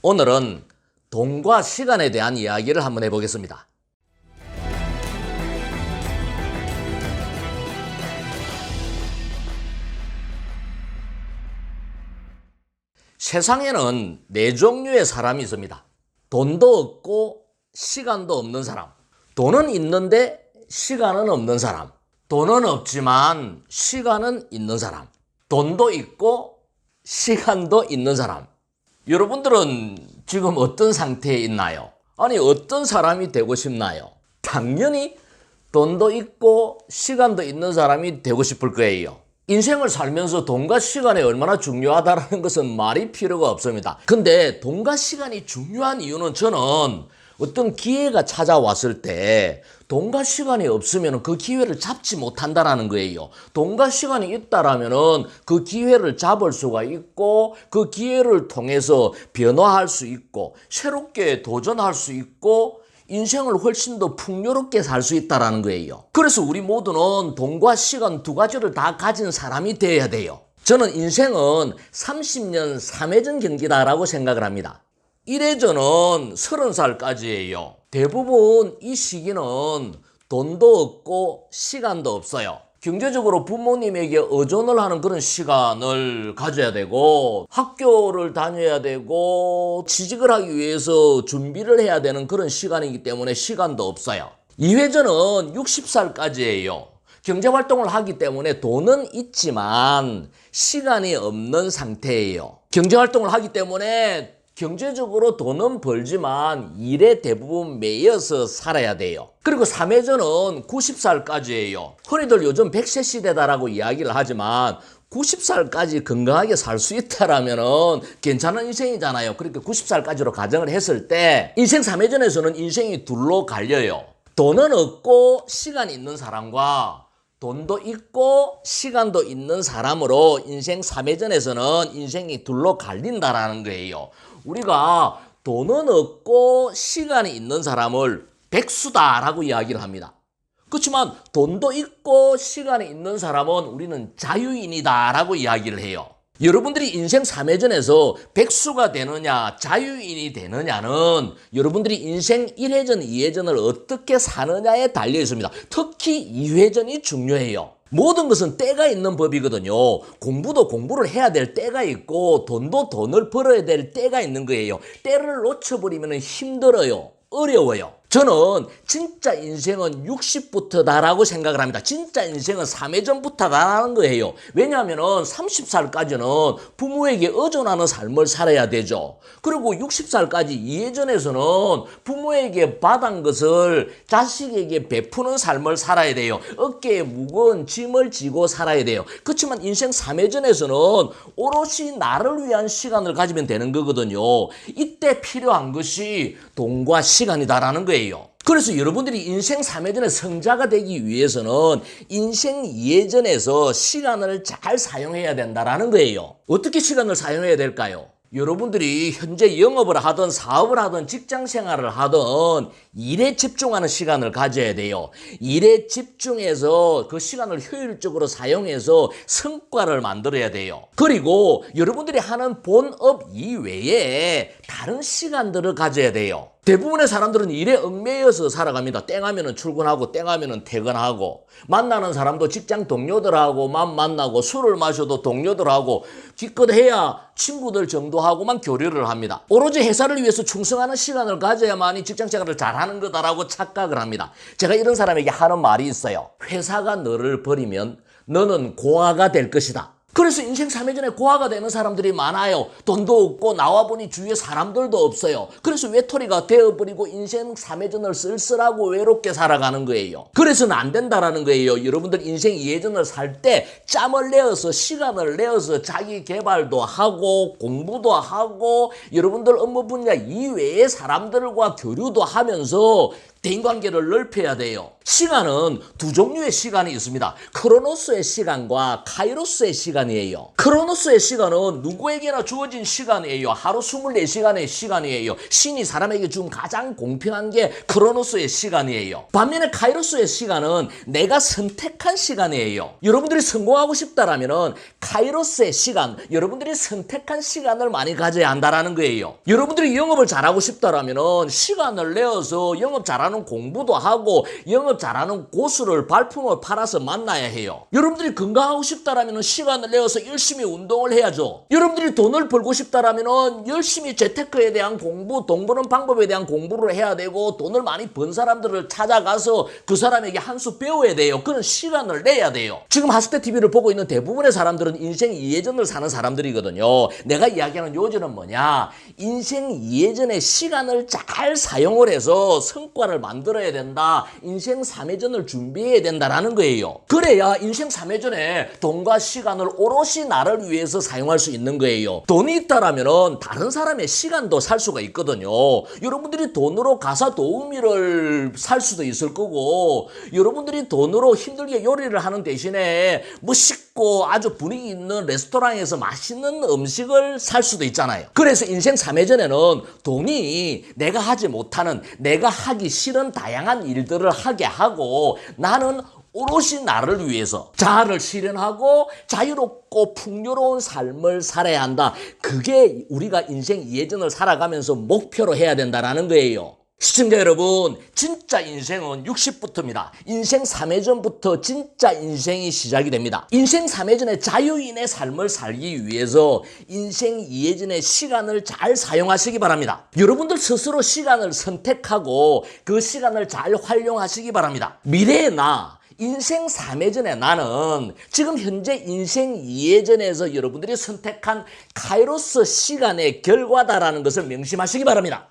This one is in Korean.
오늘은 돈과 시간에 대한 이야기를 한번 해보겠습니다. 세상에는 네 종류의 사람이 있습니다. 돈도 없고 시간도 없는 사람, 돈은 있는데 시간은 없는 사람, 돈은 없지만 시간은 있는 사람, 돈도 있고 시간도 있는 사람. 여러분들은 지금 어떤 상태에 있나요? 아니, 어떤 사람이 되고 싶나요? 당연히 돈도 있고 시간도 있는 사람이 되고 싶을 거예요. 인생을 살면서 돈과 시간이 얼마나 중요하다는 것은 말이 필요가 없습니다. 근데 돈과 시간이 중요한 이유는 저는 어떤 기회가 찾아왔을 때 돈과 시간이 없으면 그 기회를 잡지 못한다는 거예요. 돈과 시간이 있다라면 그 기회를 잡을 수가 있고 그 기회를 통해서 변화할 수 있고 새롭게 도전할 수 있고 인생을 훨씬 더 풍요롭게 살 수 있다는 거예요. 그래서 우리 모두는 돈과 시간 두 가지를 다 가진 사람이 되어야 돼요. 저는 인생은 30년 3회전 경기다라고 생각을 합니다. 1회전은 30살까지예요. 대부분 이 시기는 돈도 없고 시간도 없어요. 경제적으로 부모님에게 의존을 하는 그런 시간을 가져야 되고 학교를 다녀야 되고 취직을 하기 위해서 준비를 해야 되는 그런 시간이기 때문에 시간도 없어요. 2회전은 60살까지예요. 경제활동을 하기 때문에 돈은 있지만 시간이 없는 상태예요. 경제활동을 하기 때문에 경제적으로 돈은 벌지만 일에 대부분 매여서 살아야 돼요. 그리고 3회전은 90살까지예요. 흔히들 요즘 100세 시대다라고 이야기를 하지만 90살까지 건강하게 살 수 있다라면 괜찮은 인생이잖아요. 그러니까 90살까지로 가정을 했을 때 인생 3회전에서는 인생이 둘로 갈려요. 돈은 없고 시간이 있는 사람과 돈도 있고 시간도 있는 사람으로 인생 3회전에서는 인생이 둘로 갈린다라는 거예요. 우리가 돈은 없고 시간이 있는 사람을 백수다라고 이야기를 합니다. 그렇지만 돈도 있고 시간이 있는 사람은 우리는 자유인이다라고 이야기를 해요. 여러분들이 인생 3회전에서 백수가 되느냐 자유인이 되느냐는 여러분들이 인생 1회전 2회전을 어떻게 사느냐에 달려 있습니다. 특히 2회전이 중요해요. 모든 것은 때가 있는 법이거든요. 공부도 공부를 해야 될 때가 있고 돈도 돈을 벌어야 될 때가 있는 거예요. 때를 놓쳐버리면 힘들어요. 어려워요. 저는 진짜 인생은 60부터다라고 생각을 합니다. 진짜 인생은 3회전부터다라는 거예요. 왜냐하면 30살까지는 부모에게 의존하는 삶을 살아야 되죠. 그리고 60살까지 2회전에서는 부모에게 받은 것을 자식에게 베푸는 삶을 살아야 돼요. 어깨에 무거운 짐을 지고 살아야 돼요. 그렇지만 인생 3회전에서는 오롯이 나를 위한 시간을 가지면 되는 거거든요. 이때 필요한 것이 돈과 시간이다라는 거예요. 그래서 여러분들이 인생 3회전의 성자가 되기 위해서는 인생 2회전에서 시간을 잘 사용해야 된다는 거예요. 어떻게 시간을 사용해야 될까요? 여러분들이 현재 영업을 하든 사업을 하든 직장 생활을 하든 일에 집중하는 시간을 가져야 돼요. 일에 집중해서 그 시간을 효율적으로 사용해서 성과를 만들어야 돼요. 그리고 여러분들이 하는 본업 이외에 다른 시간들을 가져야 돼요. 대부분의 사람들은 일에 얽매여서 살아갑니다. 땡하면 출근하고 땡하면 퇴근하고 만나는 사람도 직장 동료들하고만 만나고 술을 마셔도 동료들하고 기껏 해야 친구들 정도하고만 교류를 합니다. 오로지 회사를 위해서 충성하는 시간을 가져야만이 직장생활을 잘하는 거다라고 착각을 합니다. 제가 이런 사람에게 하는 말이 있어요. 회사가 너를 버리면 너는 고아가 될 것이다. 그래서 인생 3회전에 고아가 되는 사람들이 많아요. 돈도 없고 나와보니 주위에 사람들도 없어요. 그래서 외톨이가 되어버리고 인생 3회전을 쓸쓸하고 외롭게 살아가는 거예요. 그래서는 안 된다라는 거예요. 여러분들 인생 2회전을 살 때 짬을 내어서 시간을 내어서 자기 개발도 하고 공부도 하고 여러분들 업무 분야 이외의 사람들과 교류도 하면서 대인관계를 넓혀야 돼요. 시간은 두 종류의 시간이 있습니다. 크로노스의 시간과 카이로스의 시간이에요. 크로노스의 시간은 누구에게나 주어진 시간이에요. 하루 24시간의 시간이에요. 신이 사람에게 준 가장 공평한 게 크로노스의 시간이에요. 반면에 카이로스의 시간은 내가 선택한 시간이에요. 여러분들이 성공하고 싶다라면 카이로스의 시간, 여러분들이 선택한 시간을 많이 가져야 한다는 거예요. 여러분들이 영업을 잘하고 싶다라면 시간을 내어서 영업 잘하는 공부도 하고 영업 잘하는 고수를 발품을 팔아서 만나야 해요. 여러분들이 건강하고 싶다라면 시간을 내어서 열심히 운동을 해야죠. 여러분들이 돈을 벌고 싶다라면 열심히 재테크에 대한 공부, 돈 버는 방법에 대한 공부를 해야 되고 돈을 많이 번 사람들을 찾아가서 그 사람에게 한 수 배워야 돼요. 그런 시간을 내야 돼요. 지금 하스테 TV를 보고 있는 대부분의 사람들은 인생 이해전을 사는 사람들이거든요. 내가 이야기하는 요전은 뭐냐? 인생 이해전의 시간을 잘 사용을 해서 성과를 만들어야 된다. 인생 3회전을 준비해야 된다라는 거예요. 그래야 인생 3회전에 돈과 시간을 오롯이 나를 위해서 사용할 수 있는 거예요. 돈이 있다라면 다른 사람의 시간도 살 수가 있거든요. 여러분들이 돈으로 가사 도우미를 살 수도 있을 거고 여러분들이 돈으로 힘들게 요리를 하는 대신에 멋있고 아주 분위기 있는 레스토랑에서 맛있는 음식을 살 수도 있잖아요. 그래서 인생 3회전에는 돈이 내가 하지 못하는, 내가 하기 싫은 다양한 일들을 하게 하고 나는 오롯이 나를 위해서 자아를 실현하고 자유롭고 풍요로운 삶을 살아야 한다. 그게 우리가 인생 2회전을 살아가면서 목표로 해야 된다는 거예요. 시청자 여러분, 진짜 인생은 60부터입니다. 인생 3회전부터 진짜 인생이 시작이 됩니다. 인생 3회전의 자유인의 삶을 살기 위해서 인생 2회전의 시간을 잘 사용하시기 바랍니다. 여러분들 스스로 시간을 선택하고 그 시간을 잘 활용하시기 바랍니다. 미래의 나, 인생 3회전의 나는 지금 현재 인생 2회전에서 여러분들이 선택한 카이로스 시간의 결과다라는 것을 명심하시기 바랍니다.